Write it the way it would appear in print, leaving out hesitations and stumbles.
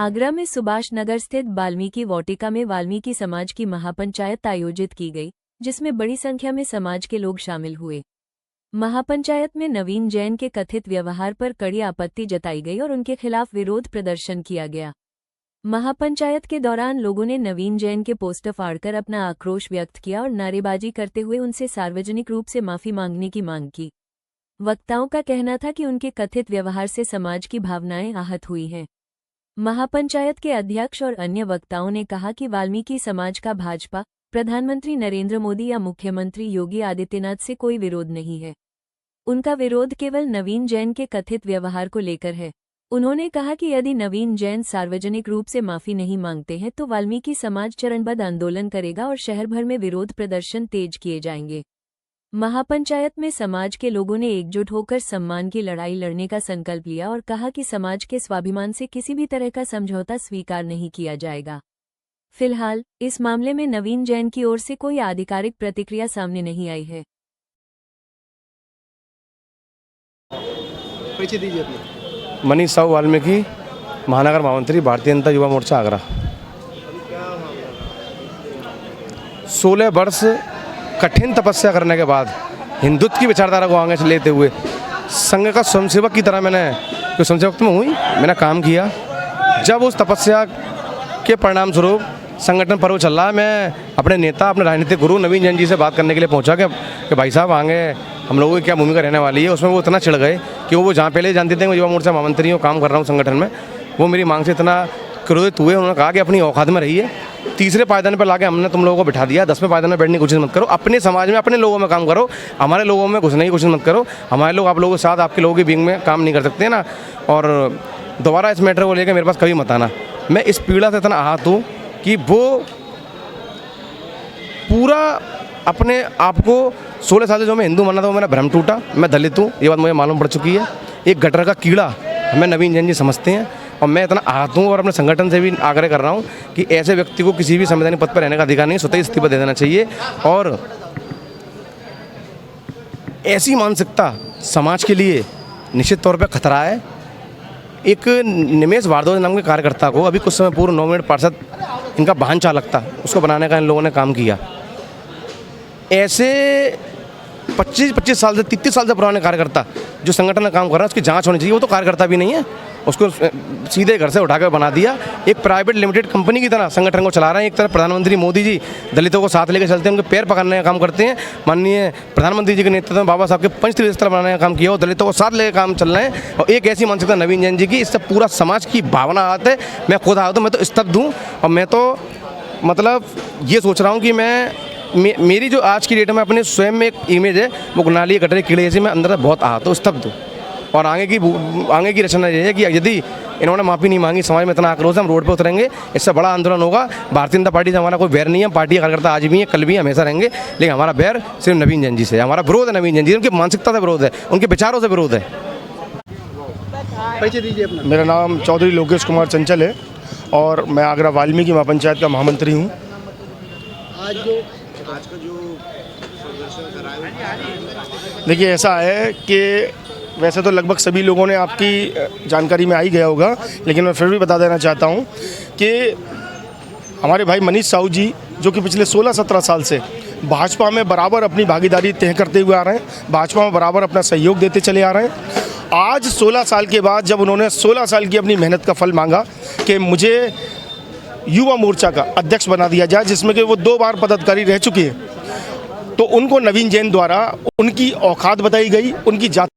आगरा में सुभाष नगर स्थित वाल्मीकि वाटिका में वाल्मीकि समाज की महापंचायत आयोजित की गई, जिसमें बड़ी संख्या में समाज के लोग शामिल हुए। महापंचायत में नवीन जैन के कथित व्यवहार पर कड़ी आपत्ति जताई गई और उनके खिलाफ विरोध प्रदर्शन किया गया। महापंचायत के दौरान लोगों ने नवीन जैन के पोस्टर फाड़कर अपना आक्रोश व्यक्त किया और नारेबाजी करते हुए उनसे सार्वजनिक रूप से माफी मांगने की मांग की। वक्ताओं का कहना था कि उनके कथित व्यवहार से समाज की भावनाएं आहत हुई हैं। महापंचायत के अध्यक्ष और अन्य वक्ताओं ने कहा कि वाल्मीकि समाज का भाजपा, प्रधानमंत्री नरेंद्र मोदी या मुख्यमंत्री योगी आदित्यनाथ से कोई विरोध नहीं है। उनका विरोध केवल नवीन जैन के कथित व्यवहार को लेकर है। उन्होंने कहा कि यदि नवीन जैन सार्वजनिक रूप से माफी नहीं मांगते हैं तो वाल्मीकि समाज चरणबद्ध आंदोलन करेगा और शहर भर में विरोध प्रदर्शन तेज किए जाएंगे। महापंचायत में समाज के लोगों ने एकजुट होकर सम्मान की लड़ाई लड़ने का संकल्प लिया और कहा कि समाज के स्वाभिमान से किसी भी तरह का समझौता स्वीकार नहीं किया जाएगा। फिलहाल इस मामले में नवीन जैन की ओर से कोई आधिकारिक प्रतिक्रिया सामने नहीं आई है। परिचय दीजिए अपना। मनीष साहू, वाल्मीकि महानगर महामंत्री, भारतीय जनता युवा मोर्चा आगरा। 16 वर्ष कठिन तपस्या करने के बाद हिंदुत्व की विचारधारा को आगे से लेते हुए संघ का स्वयंसेवक की तरह मैंने जो स्वयंसेवक में हुई मैंने काम किया। जब उस तपस्या के परिणाम स्वरूप संगठन पर्व चल रहा है, मैं अपने नेता, अपने राजनीतिक गुरु नवीन जैन जी से बात करने के लिए पहुंचा कि भाई साहब आगे हम लोगों की क्या भूमिका रहने वाली है। उसमें वो इतना चिढ़ गए कि वो जहाँ पहले जानते थे मैं युवा मोर्चा महामंत्री हूँ, काम कर रहा हूँ संगठन में, वो मेरी मांग से इतना क्रोधित हुए। उन्होंने कहा कि अपनी औकात में रहिए, तीसरे पायदान पर लाके हमने तुम लोगों को बिठा दिया, 10वें पायदान में बैठने की कोशिश मत करो, अपने समाज में अपने लोगों में काम करो, हमारे लोगों में घुसने की कोशिश मत करो। हमारे लोग आप लोगों के साथ, आपके लोगों की विंग में काम नहीं कर सकते ना, और दोबारा इस मैटर को लेकर मेरे पास कभी मत आना। मैं इस पीड़ा से इतना आहत हूँ कि वो पूरा अपने आप को 16 साल से जो मैं हिंदू माना था वो मेरा भ्रम टूटा। मैं दलित हूँ, ये बात मुझे मालूम पड़ चुकी है। एक गटर का कीड़ा हमें नवीन जैन जी समझते हैं और मैं इतना आहत हूँ और अपने संगठन से भी आग्रह कर रहा हूँ कि ऐसे व्यक्ति को किसी भी संवैधानिक पद पर रहने का अधिकार नहीं, स्वतः इस्तीफा दे देना चाहिए। और ऐसी मानसिकता समाज के लिए निश्चित तौर पर खतरा है। एक निमेश भारद्वाज नाम के कार्यकर्ता को अभी कुछ समय पूर्व 9 मिनट पार्षद इनका वाहन चालक था, उसको बनाने का इन लोगों ने काम किया। ऐसे 25 साल से 33 साल से पुराने कार्यकर्ता जो संगठन में काम कर रहा है उसकी जांच होनी चाहिए। वो तो कार्यकर्ता भी नहीं है, उसको सीधे घर से उठाकर बना दिया। एक प्राइवेट लिमिटेड कंपनी की तरह संगठन को चला रहे हैं। एक तरफ प्रधानमंत्री मोदी जी दलितों को साथ लेकर चलते हैं, उनके पैर पकड़ने का काम करते हैं। माननीय प्रधानमंत्री जी के नेतृत्व में बाबा साहब के पंचतीर्थ स्थल बनाने का काम किया, और दलितों को साथ लेकर काम चल रहे हैं। और एक ऐसी मानसिकता नवीन जैन जी की, इससे पूरा समाज की भावना आती है। मैं खुद आया तो मैं तो स्तब्ध हूँ और मैं तो मतलब ये सोच रहा हूँ कि मेरी जो आज की डेट में अपने स्वयं में एक इमेज है वो नाली गटरे कीड़े जैसे मैं अंदर बहुत आहत हूँ, स्तब्ध हूँ। और आगे की रचना ये है कि यदि इन्होंने माफ़ी नहीं मांगी, समाज में इतना आक्रोश है, हम रोड पर उतरेंगे, इससे बड़ा आंदोलन होगा। भारतीय जनता पार्टी से हमारा कोई बैर नहीं है, पार्टी के कार्यकर्ता आज भी हैं, कल भी हमेशा रहेंगे, लेकिन हमारा बैर सिर्फ नवीन जैन जी से, हमारा विरोध है नवीन जैन जी, उनकी मानसिकता से विरोध है, उनके विचारों से विरोध है। परिचय दीजिए अपना। मेरा नाम चौधरी लोकेश कुमार चंचल है और मैं आगरा वाल्मीकि महापंचायत का महामंत्री हूँ। आज का जो प्रदर्शन कराया, देखिए ऐसा है कि वैसे तो लगभग सभी लोगों ने आपकी जानकारी में आ ही गया होगा, लेकिन मैं फिर भी बता देना चाहता हूँ कि हमारे भाई मनीष साहू जी जो कि पिछले 16-17 साल से भाजपा में बराबर अपनी भागीदारी तय करते हुए आ रहे हैं, भाजपा में बराबर अपना सहयोग देते चले आ रहे हैं। आज 16 साल के बाद जब उन्होंने 16 साल की अपनी मेहनत का फल मांगा कि मुझे युवा मोर्चा का अध्यक्ष बना दिया जाए, जिसमें कि वो 2 बार पदाधिकारी रह चुकी है, तो उनको नवीन जैन द्वारा उनकी औकात बताई गई, उनकी जाति